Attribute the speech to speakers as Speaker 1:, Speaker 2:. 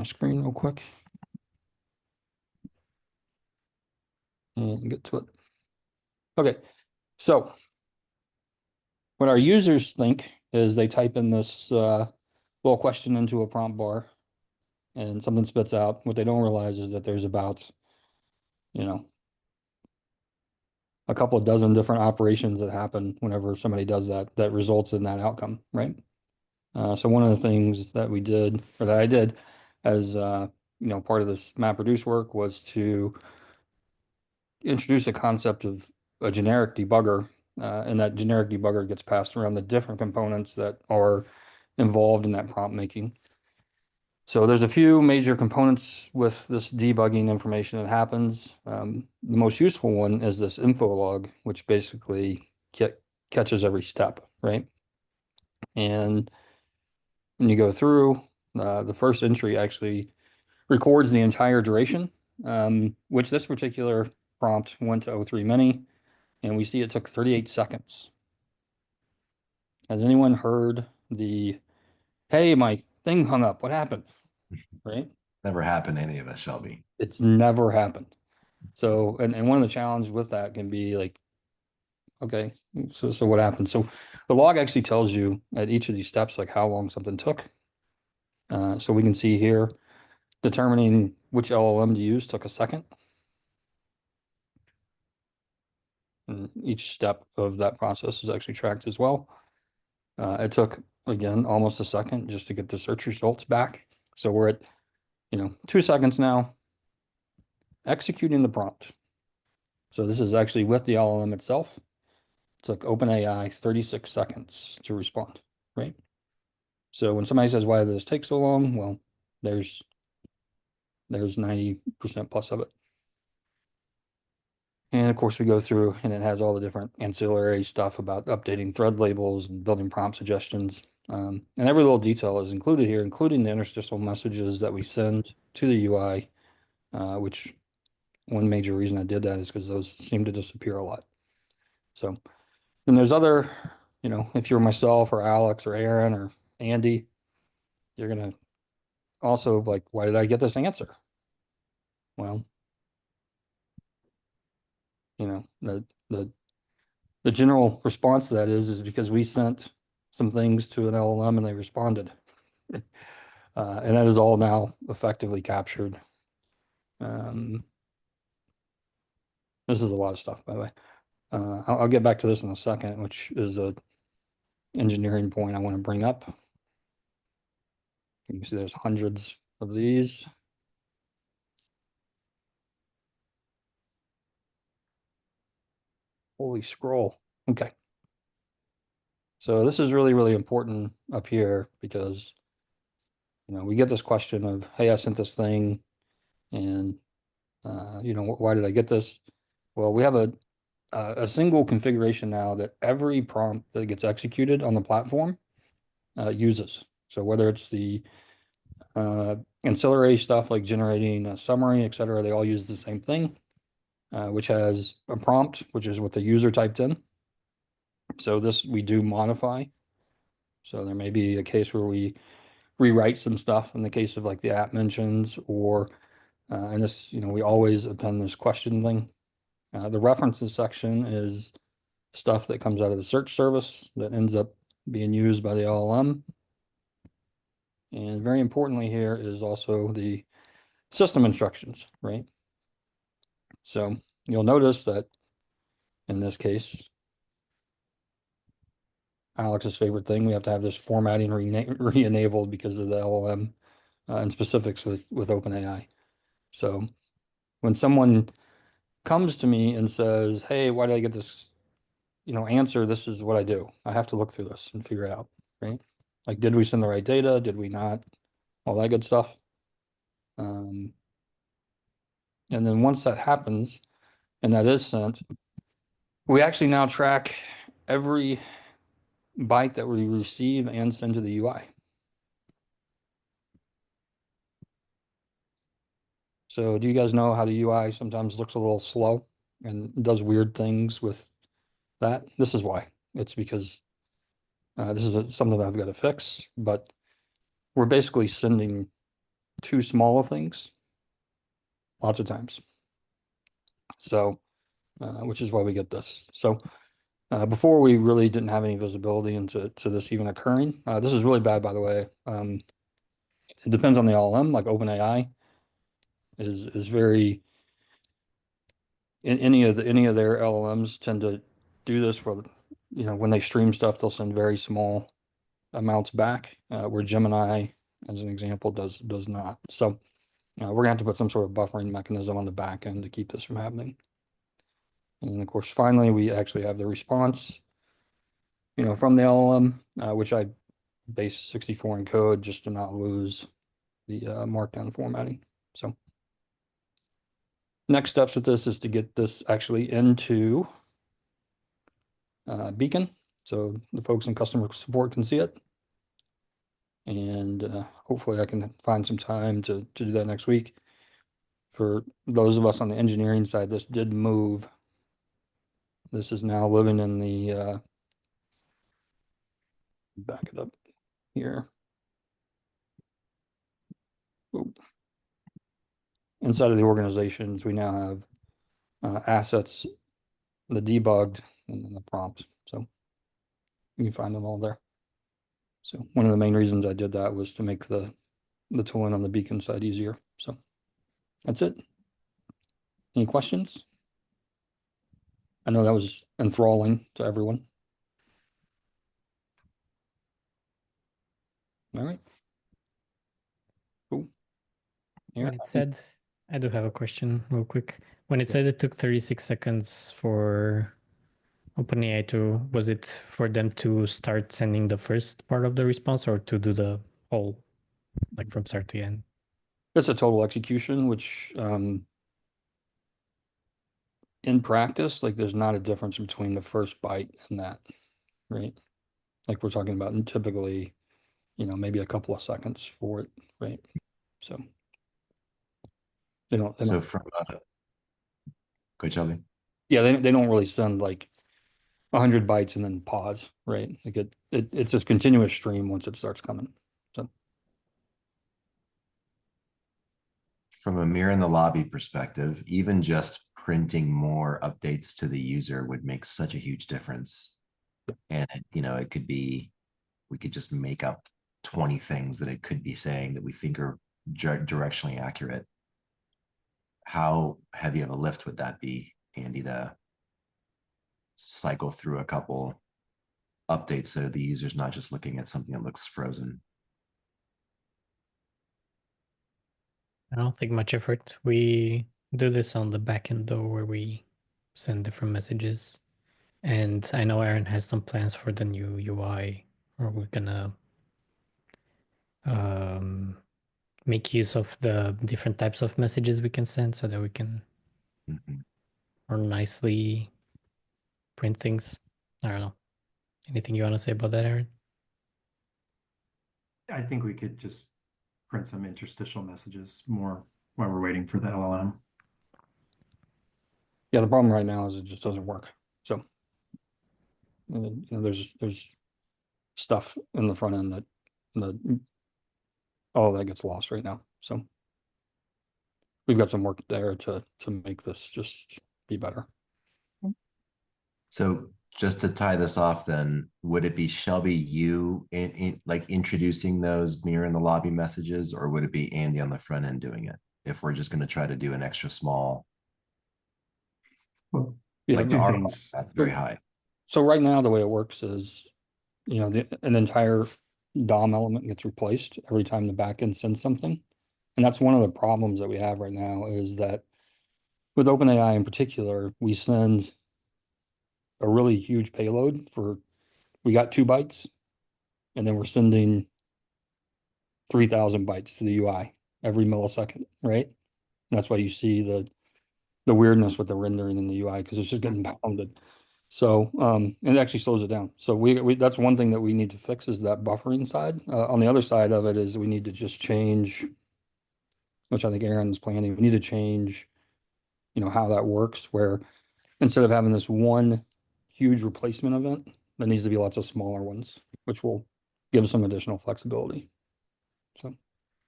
Speaker 1: screen real quick and get to it. Okay, so what our users think is they type in this little question into a prompt bar and something spits out. What they don't realize is that there's about, you know, a couple of dozen different operations that happen whenever somebody does that, that results in that outcome, right? So one of the things that we did, or that I did as, part of this MapReduce work was to introduce a concept of a generic debugger, and that generic debugger gets passed around the different components that are involved in that prompt making. So there's a few major components with this debugging information that happens. The most useful one is this info log, which basically catches every step, right? And when you go through, the first entry actually records the entire duration, which this particular prompt went to 03 mini, and we see it took 38 seconds. Has anyone heard the, hey, my thing hung up, what happened? Right?
Speaker 2: Never happened to any of us, Shelby.
Speaker 1: It's never happened. So, and one of the challenges with that can be like, okay, so what happened? So the log actually tells you at each of these steps, like how long something took. So we can see here, determining which LLM to use took a second. And each step of that process is actually tracked as well. It took, again, almost a second just to get the search results back. So we're at, 2 seconds now, executing the prompt. So this is actually with the LLM itself. It took OpenAI 36 seconds to respond, right? So when somebody says, why does this take so long? Well, there's 90% plus of it. And of course, we go through and it has all the different ancillary stuff about updating thread labels and building prompt suggestions. And every little detail is included here, including the interstitial messages that we send to the UI, which one major reason I did that is because those seem to disappear a lot. So, and there's other, if you're myself or Alex or Aaron or Andy, you're going to also like, why did I get this answer? Well, the general response to that is because we sent some things to an LLM and they responded. And that is all now effectively captured. This is a lot of stuff, by the way. I'll get back to this in a second, which is a engineering point I want to bring up. You can see there's hundreds of these. Holy scroll. Okay. So this is really, really important up here because, we get this question of, hey, I sent this thing and, why did I get this? Well, we have a single configuration now that every prompt that gets executed on the platform uses. So whether it's the ancillary stuff like generating a summary, et cetera, they all use the same thing, which has a prompt, which is what the user typed in. So this we do modify. So there may be a case where we rewrite some stuff in the case of like the app mentions, or and this, we always append this question thing. The references section is stuff that comes out of the search service that ends up being used by the LLM. And very importantly here is also the system instructions, right? So you'll notice that in this case, Alex's favorite thing, we have to have this formatting re-enabled because of the LLM and specifics with OpenAI. So when someone comes to me and says, hey, why did I get this, answer? This is what I do. I have to look through this and figure it out, right? Like, did we send the right data? Did we not? All that good stuff. And then once that happens, and that is sent, we actually now track every byte that we receive and send to the UI. So do you guys know how the UI sometimes looks a little slow and does weird things with that? This is why. It's because this is something that I've got to fix, but we're basically sending too small of things lots of times. So, which is why we get this. So, before we really didn't have any visibility into this even occurring. This is really bad, by the way. It depends on the LLM, like OpenAI is very in any of their LLMs tend to do this where when they stream stuff, they'll send very small amounts back, where Gemini, as an example, does not. So we're gonna have to put some sort of buffering mechanism on the back end to keep this from happening. And then, of course, finally, we actually have the response, from the LLM, which I base 64 in code just to not lose the markdown formatting. So next steps with this is to get this actually into Beacon, so the folks in customer support can see it. And hopefully I can find some time to do that next week. For those of us on the engineering side, this did move. This is now living in the back it up here. Oop. Inside of the organizations, we now have assets, the debugged, and then the prompts. So you can find them all there. So one of the main reasons I did that was to make the tooling on the Beacon side easier. So that's it. Any questions? I know that was enthralling to everyone. All right. Cool.
Speaker 3: When
Speaker 1: Aaron,
Speaker 3: it said, I do have a question real quick. When it
Speaker 1: Yeah.
Speaker 3: said it took 36 seconds for OpenAI to, was it for them to start sending the first part of the response or to do the whole, like from start to end?
Speaker 1: It's a total execution, which in practice, like there's not a difference between the first byte and that, right? Like we're talking about typically, maybe a couple of seconds for it, right? So they
Speaker 2: So
Speaker 1: don't,
Speaker 2: from go Shelby.
Speaker 1: yeah, they don't really send like 100 bytes and then pause, right? Like it's a continuous stream once it starts coming. So
Speaker 2: From a mirror in the lobby perspective, even just printing more updates to the user would make such a huge difference. And it could be, we could just make up 20 things that it could be saying that we think are directionally accurate. How heavy of a lift would that be, Andy, to cycle through a couple updates so the user's not just looking at something that looks frozen?
Speaker 3: I don't think much effort. We do this on the backend though, where we send different messages. And I know Aaron has some plans for the new UI, where we're gonna um, make use of the different types of messages we can send so that we can
Speaker 2: Mhm.
Speaker 3: more nicely print things. I don't know. Anything you want to say about that, Aaron?
Speaker 4: I think we could just print some interstitial messages more while we're waiting for the LLM.
Speaker 1: yeah, the problem right now is it just doesn't work. So there's stuff in the front end that all that gets lost right now. So we've got some work there to make this just be better.
Speaker 2: So just to tie this off, then would it be Shelby, you like introducing those mirror in the lobby messages, or would it be Andy on the front end doing it? If we're just going to try to do an extra small,
Speaker 4: Well,
Speaker 1: Yeah,
Speaker 2: like the
Speaker 4: two
Speaker 2: R
Speaker 4: things.
Speaker 2: that's very high.
Speaker 1: so right now the way it works is, an entire DOM element gets replaced every time the backend sends something. And that's one of the problems that we have right now is that with OpenAI in particular, we send a really huge payload we got 2 bytes, and then we're sending 3,000 bytes to the UI every millisecond, right? And that's why you see the weirdness with the rendering in the UI because it's just getting pounded. So and it actually slows it down. So we that's one thing that we need to fix is that buffering side. On the other side of it is we need to just change, which I think Aaron's planning. We need to change, how that works, where instead of having this one huge replacement event, there needs to be lots of smaller ones, which will give some additional flexibility. So